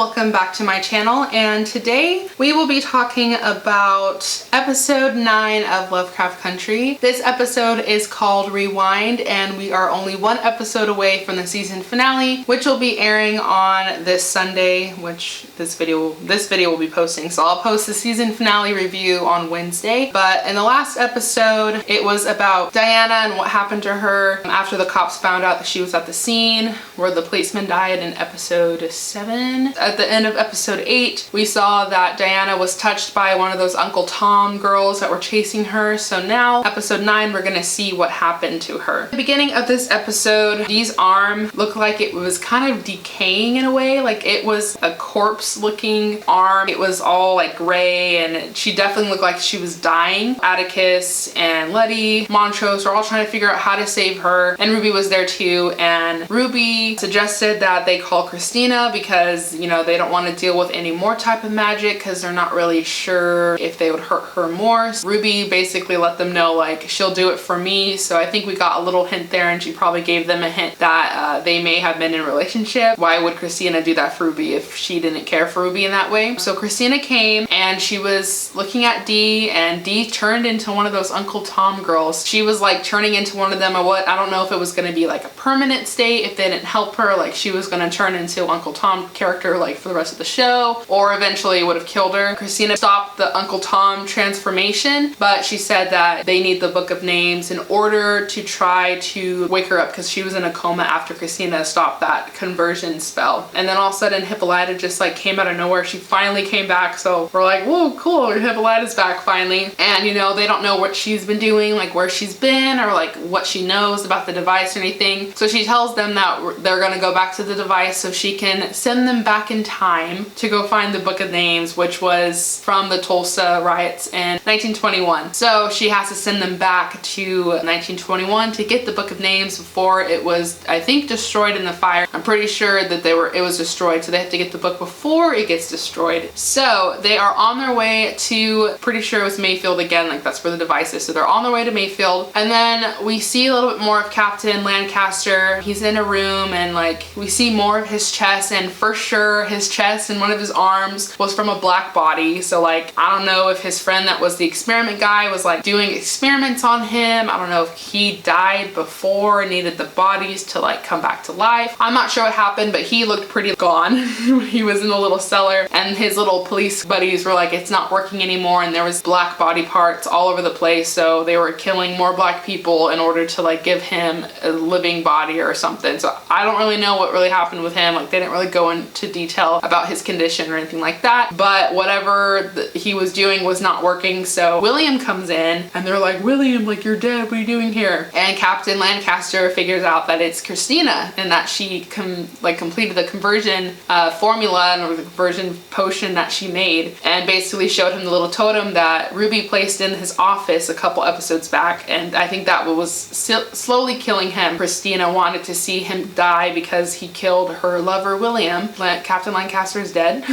welcome back to my channel, and today we will be talking about episode 9 of Lovecraft Country. This episode is called Rewind, and we are only one episode away from the season finale, which will be airing on this Sunday, which this video will be posting. So I'll post the season finale review on Wednesday. But in the last episode, it was about Diana and what happened to her after the cops found out that she was at the scene where the policeman died in episode 7. At the end of episode 8, we saw that Diana was touched by one of those Uncle Tom girls that were chasing her. So now, episode 9, we're gonna see what happened to her. At the beginning of this episode, Dee's arm looked like it was kind of decaying in a way. Like it was a corpse-looking arm. It was all like gray, and she definitely looked like she was dying. Atticus and Letty, Montrose were all trying to figure out how to save her, and Ruby was there too. And Ruby suggested that they call Christina because, you know, they don't want to deal with any more type of magic because they're not really sure if they would hurt her more. So Ruby basically let them know like she'll do it for me. So I think we got a little hint there, and she probably gave them a hint that they may have been in a relationship. Why would Christina do that for Ruby if she didn't care for Ruby in that way? So Christina came and she was looking at Dee, and Dee turned into one of those Uncle Tom girls. She was like turning into one of them, or what, I don't know if it was going to be like a permanent state if they didn't help her, like she was going to turn into Uncle Tom character like for the rest of the show, or eventually would have killed her. Christina stopped the Uncle Tom transformation, but she said that they need the Book of Names in order to try to wake her up because she was in a coma after Christina stopped that conversion spell. And then all of a sudden Hippolyta just like came out of nowhere. She finally came back, so we're like, whoa, cool, Hippolyta's back finally. And you know, they don't know what she's been doing, like where she's been, or like what she knows about the device or anything. So she tells them that they're gonna go back to the device so she can send them back in time to go find the Book of Names, which was from the Tulsa riots in 1921. So she has to send them back to 1921 to get the Book of Names before it was, I think, destroyed in the fire. I'm pretty sure that it was destroyed, so they have to get the book before it gets destroyed. So they are on their way to, pretty sure it was Mayfield again, like that's where the device is. So they're on their way to Mayfield, and then we see a little bit more of Captain Lancaster. He's in a room, and like we see more of his chest, and for sure his chest and one of his arms was from a black body. So like I don't know if his friend that was the experiment guy was like doing experiments on him. I don't know if he died before and needed the bodies to like come back to life. I'm not sure what happened, but he looked pretty gone. He was in a little cellar, and his little police buddies were like, it's not working anymore, and there was black body parts all over the place. So they were killing more black people in order to like give him a living body or something. So I don't really know what really happened with him. Like they didn't really go into detail about his condition or anything like that, but whatever he was doing was not working. So William comes in, and they're like, William, like you're dead, what are you doing here? And Captain Lancaster figures out that it's Christina, and that she completed the conversion formula or the conversion potion that she made, and basically showed him the little totem that Ruby placed in his office a couple episodes back. And I think that was slowly killing him. Christina wanted to see him die because he killed her lover William. Captain Lancaster is dead.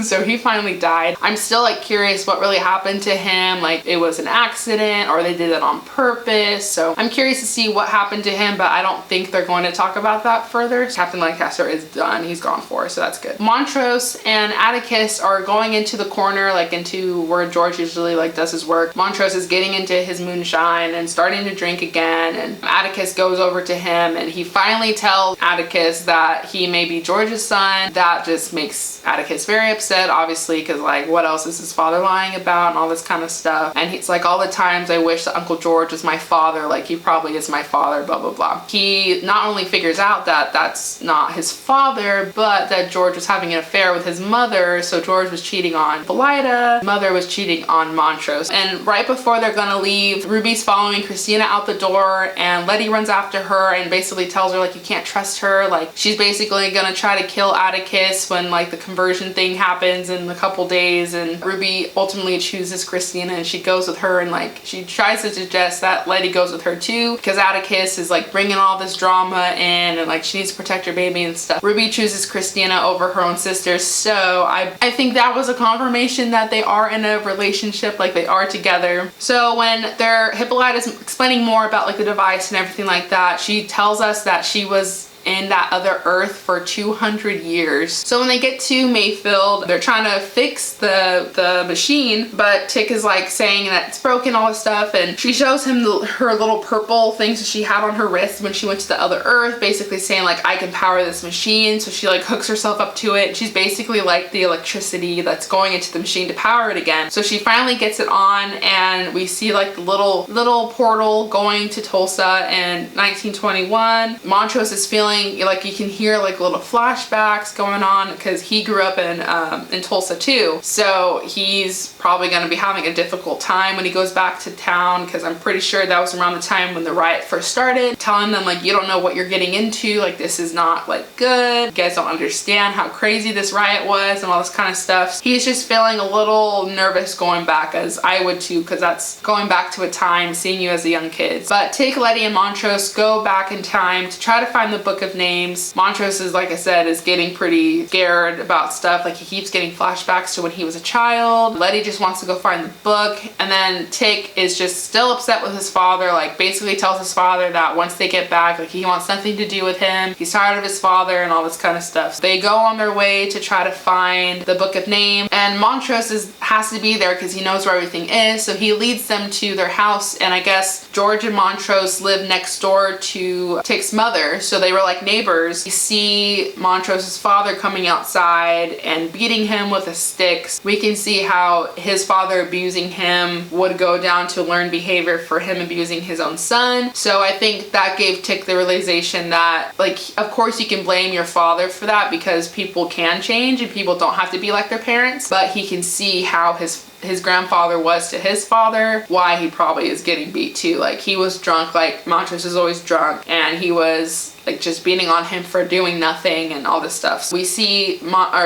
So he finally died. I'm still like curious what really happened to him, like it was an accident or they did it on purpose. So I'm curious to see what happened to him, but I don't think they're going to talk about that further. Captain Lancaster is done. He's gone for, so that's good. Montrose and Atticus are going into the corner, like into where George usually like does his work. Montrose is getting into his moonshine and starting to drink again, and Atticus goes over to him, and he finally tells Atticus that he may be George's son. That just makes Atticus very upset, obviously, because like what else is his father lying about and all this kind of stuff. And he's like, all the times I wish that Uncle George was my father, like he probably is my father, blah blah blah. He not only figures out that that's not his father, but that George was having an affair with his mother. So George was cheating on Hippolyta, mother was cheating on Montrose. And right before they're gonna leave, Ruby's following Christina out the door, and Letty runs after her and basically tells her like you can't trust her. Like she's basically gonna try to kill Atticus when like the conversion thing happens in a couple days. And Ruby ultimately chooses Christina, and she goes with her, and like she tries to suggest that Letty goes with her too because Atticus is like bringing all this drama in, and like she needs to protect her baby and stuff. Ruby chooses Christina over her own sisters. So I think that was a confirmation that they are in a relationship, like they are together. So when Hippolyta's explaining more about like the device and everything like that, she tells us that she was in that other Earth for 200 years. So when they get to Mayfield, they're trying to fix the machine, but Tik is like saying that it's broken, all this stuff, and she shows him her little purple things that she had on her wrist when she went to the other Earth, basically saying like, I can power this machine. So she like hooks herself up to it. She's basically like the electricity that's going into the machine to power it again. So she finally gets it on, and we see like the little portal going to Tulsa in 1921. Montrose is feeling like you can hear like little flashbacks going on because he grew up in Tulsa too. So he's probably going to be having a difficult time when he goes back to town, because I'm pretty sure that was around the time when the riot first started, telling them like, you don't know what you're getting into, like this is not like good, you guys don't understand how crazy this riot was and all this kind of stuff. He's just feeling a little nervous going back, as I would too, because that's going back to a time seeing you as a young kid. But Tik, Letty, and Montrose go back in time to try to find the Book of Names. Montrose is, like I said, is getting pretty scared about stuff, like he keeps getting flashbacks to when he was a child. Letty just wants to go find the book, and then Tik is just still upset with his father, like basically tells his father that once they get back, like he wants nothing to do with him, he's tired of his father and all this kind of stuff. So they go on their way to try to find the Book of Names, and Montrose has to be there because he knows where everything is, so he leads them to their house. And I guess George and Montrose live next door to Tik's mother, so they were like neighbors. You see Montrose's father coming outside and beating him with a stick. We can see how his father abusing him would go down to learned behavior for him abusing his own son. So I think that gave Tik the realization that, like, of course you can blame your father for that because people can change and people don't have to be like their parents, but he can see how his grandfather was to his father, why he probably is getting beat too. Like he was drunk, like Montrose is always drunk, and he was like just beating on him for doing nothing and all this stuff. So we see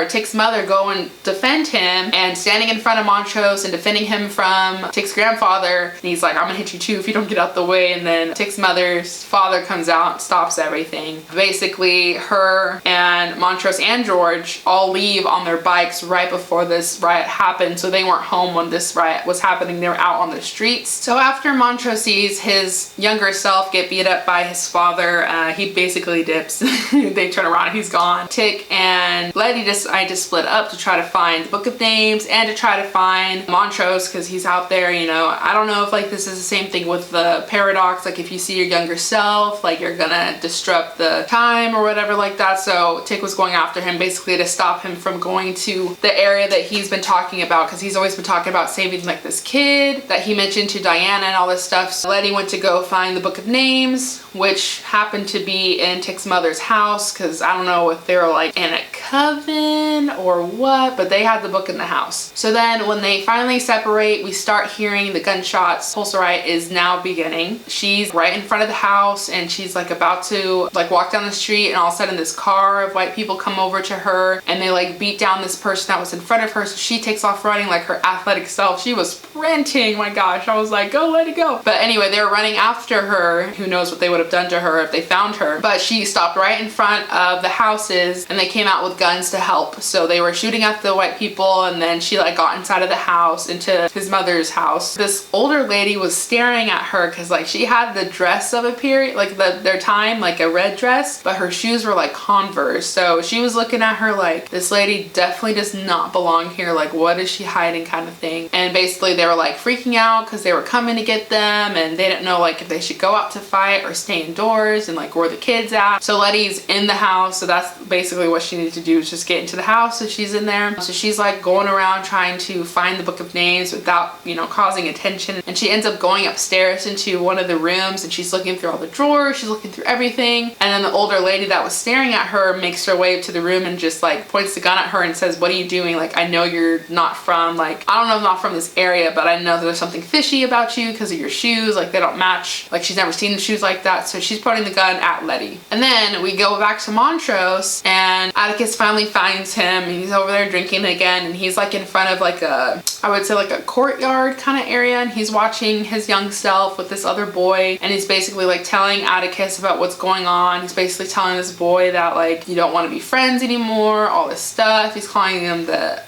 Tik's mother go and defend him, and standing in front of Montrose and defending him from Tik's grandfather, and he's like, I'm gonna hit you too if you don't get out the way. And then Tik's mother's father comes out and stops everything. Basically her and Montrose and George all leave on their bikes right before this riot happened, so they weren't home when this riot was happening. They were out on the streets. So after Montrose sees his younger self get beat up by his father, he basically dips. They turn around and he's gone. Tik and Letty decide to split up to try to find the Book of Names and to try to find Montrose because he's out there, you know. I don't know if like this is the same thing with the paradox, like if you see your younger self, like you're gonna disrupt the time or whatever like that. So Tik was going after him basically to stop him from going to the area that he's been talking about, because he's always been talking about saving like this kid that he mentioned to Diana and all this stuff. So Letty went to go find the Book of Names, which happened to be in Tik's mother's house, because I don't know if they were like in a coven or what, but they had the book in the house. So then when they finally separate, we start hearing the gunshots. Tulsa riot is now beginning. She's right in front of the house and she's like about to like walk down the street, and all of a sudden this car of white people come over to her and they like beat down this person that was in front of her. So she takes off running like her athletic self. She was sprinting. My gosh, I was like, go, let it go. But anyway, they were running after her. Who knows what they would have done to her if they found her. But she stopped right in front of the houses and they came out with guns to help. So they were shooting at the white people, and then she like got inside of the house into his mother's house. This older lady was staring at her because like she had the dress of a period, like their time, like a red dress, but her shoes were like Converse. So she was looking at her like, this lady definitely does not belong here. Like, what is she hiding, kind of thing. And basically they were like freaking out because they were coming to get them, and they didn't know like if they should go out to fight or stay indoors, and like where the kids at. So Letty's in the house, so that's basically what she needed to do, is just get into the house. So she's in there. So she's like going around trying to find the Book of Names without, you know, causing attention. And she ends up going upstairs into one of the rooms, and she's looking through all the drawers, she's looking through everything. And then the older lady that was staring at her makes her way to the room and just like points the gun at her and says, what are you doing? Like, I know you're not from, like, I don't know if I'm not from this area, but I know there's something fishy about you because of your shoes. Like, they don't match. Like, she's never seen shoes like that. So she's pointing the gun at Letty. And then we go back to Montrose, and Atticus finally finds him, and he's over there drinking again, and he's like in front of like a, I would say like a courtyard kind of area, and he's watching his young self with this other boy, and he's basically like telling Atticus about what's going on. He's basically telling this boy that like, you don't want to be friends anymore, all this stuff. He's calling him the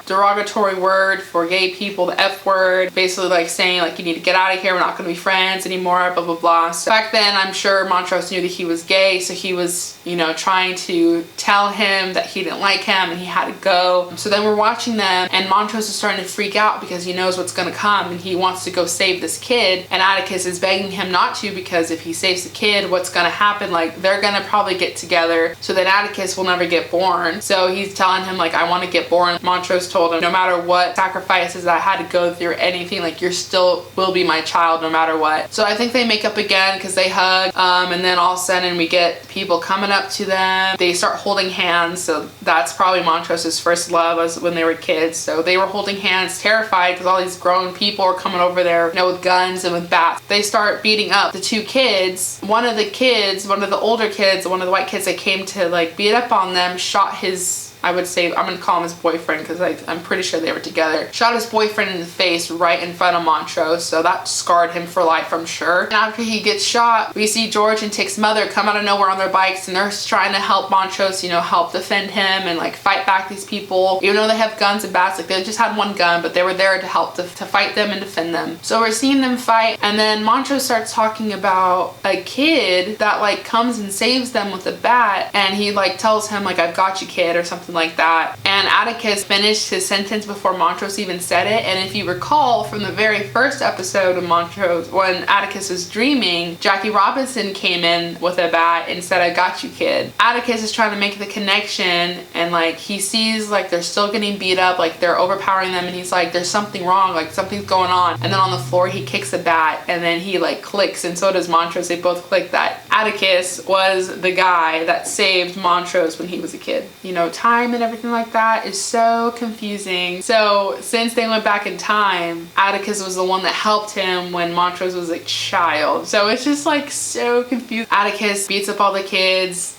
derogatory word word for gay people, the F word, basically like saying like, you need to get out of here, we're not gonna be friends anymore, blah, blah, blah. So back then, I'm sure Montrose knew that he was gay, so he was, you know, trying to tell him that he didn't like him and he had to go. So then we're watching them, and Montrose is starting to freak out because he knows what's gonna come and he wants to go save this kid, and Atticus is begging him not to, because if he saves the kid, what's gonna happen? Like, they're gonna probably get together, so then Atticus will never get born. So he's telling him like, I want to get born. Montrose told him, no matter what sacrifices I had to go through, anything, like, you're still will be my child no matter what. So I think they make up again because they hug, and then all of a sudden we get people coming up to them. They start holding hands, so that's probably Montrose's first love, was when they were kids. So they were holding hands, terrified, because all these grown people are coming over there, you know, with guns and with bats. They start beating up the two kids. One of the older kids, one of the white kids that came to like beat up on them, shot his, I would say, I'm gonna call him his boyfriend because I'm pretty sure they were together. Shot his boyfriend in the face right in front of Montrose, so that scarred him for life, I'm sure. And after he gets shot, we see George and Tik's mother come out of nowhere on their bikes, and they're trying to help Montrose, you know, help defend him and like fight back these people. Even though they have guns and bats, like they just had one gun, but they were there to help to fight them and defend them. So we're seeing them fight, and then Montrose starts talking about a kid that like comes and saves them with a bat, and he like tells him like, I've got you, kid, or something like that. And Atticus finished his sentence before Montrose even said it. And if you recall from the very first episode of Montrose, when Atticus is dreaming, Jackie Robinson came in with a bat and said, I got you, kid. Atticus is trying to make the connection, and like he sees like they're still getting beat up, like they're overpowering them, and he's like, there's something wrong, like something's going on. And then on the floor he kicks a bat, and then he like clicks, and so does Montrose. They both click that Atticus was the guy that saved Montrose when he was a kid. You know, time and everything like that is so confusing. So since they went back in time, Atticus was the one that helped him when Montrose was a child. So it's just like so confusing. Atticus beats up all the kids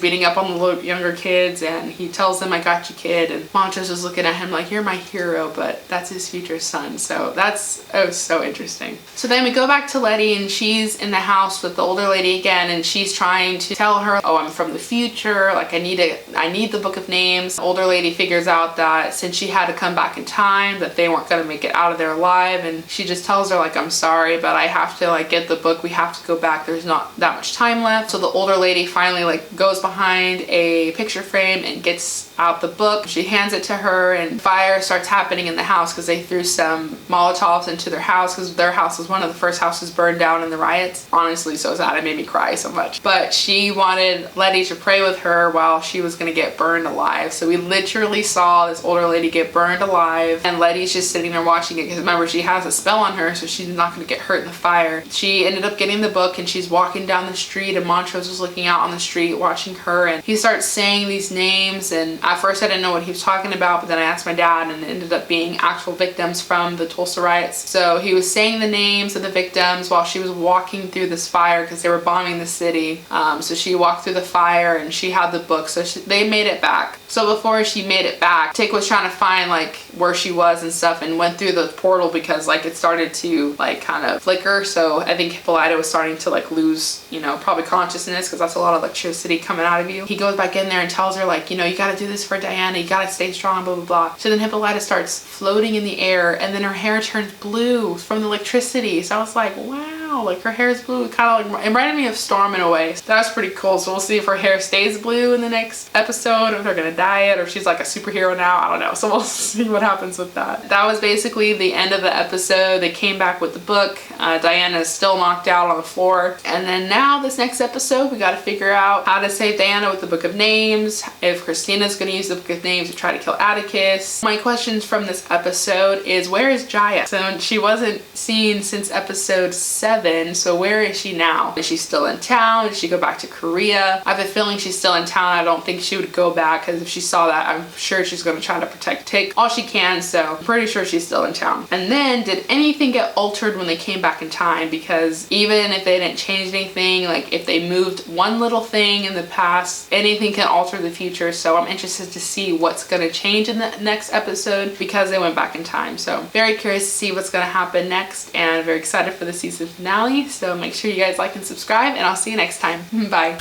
beating up on the little younger kids, and he tells them, I got you, kid. And Montrose is looking at him like, you're my hero, but that's his future son. So that's so interesting. So then we go back to Letty, and she's in the house with the older lady again, and she's trying to tell her, oh, I'm from the future, like I need the book of names. The older lady figures out that since she had to come back in time, that they weren't gonna make it out of there alive, and she just tells her like, I'm sorry, but I have to like get the book, we have to go back, there's not that much time left. So the older lady finally like goes behind a picture frame and gets out the book. She hands it to her, and fire starts happening in the house because they threw some Molotovs into their house, because their house was one of the first houses burned down in the riots. Honestly, so sad, it made me cry so much. But she wanted Letty to pray with her while she was gonna get burned alive. So we literally saw this older lady get burned alive, and Letty's just sitting there watching it, because remember, she has a spell on her, so she's not gonna get hurt in the fire. She ended up getting the book, and she's walking down the street, and Montrose was looking out on the street watching her, and he starts saying these names, and at first I didn't know what he was talking about, but then I asked my dad, and it ended up being actual victims from the Tulsa riots. So he was saying the names of the victims while she was walking through this fire, because they were bombing the city. So she walked through the fire, and she had the book, so they made it back. So before she made it back, Tik was trying to find like where she was and stuff, and went through the portal because like it started to like kind of flicker. So I think Hippolyta was starting to like lose, you know, probably consciousness, because that's a lot of electricity coming out of you. He goes back in there and tells her like, you know, you gotta do this for Diana, you gotta stay strong, blah, blah, blah. So then Hippolyta starts floating in the air, and then her hair turns blue from the electricity. So I was like, wow, like her hair is blue. Kind of like, it reminded me of Storm in a way. So that was pretty cool. So we'll see if her hair stays blue in the next episode, or if they're gonna dye it, or if she's like a superhero now, I don't know. So we'll see what happens with that. That was basically the end of the episode. They came back with the book. Diana is still knocked out on the floor. And then now this next episode, we gotta figure out how to save Diana with the book of names, if Christina's gonna use the book of names to try to kill Atticus. My questions from this episode is, where is Jaya? So she wasn't seen since episode 7, so where is she now? Is she still in town? Did she go back to Korea? I have a feeling she's still in town. I don't think she would go back, because if she saw that, I'm sure she's gonna try to protect Tik all she can, so I'm pretty sure she's still in town. And then, did anything get altered when they came back in time? Because even if they didn't change anything, like if they moved one little thing in the past, anything can alter the future. So I'm interested to see what's gonna change in the next episode, because they went back in time. So very curious to see what's gonna happen next, and very excited for the season finale. So make sure you guys like and subscribe, and I'll see you next time. Bye.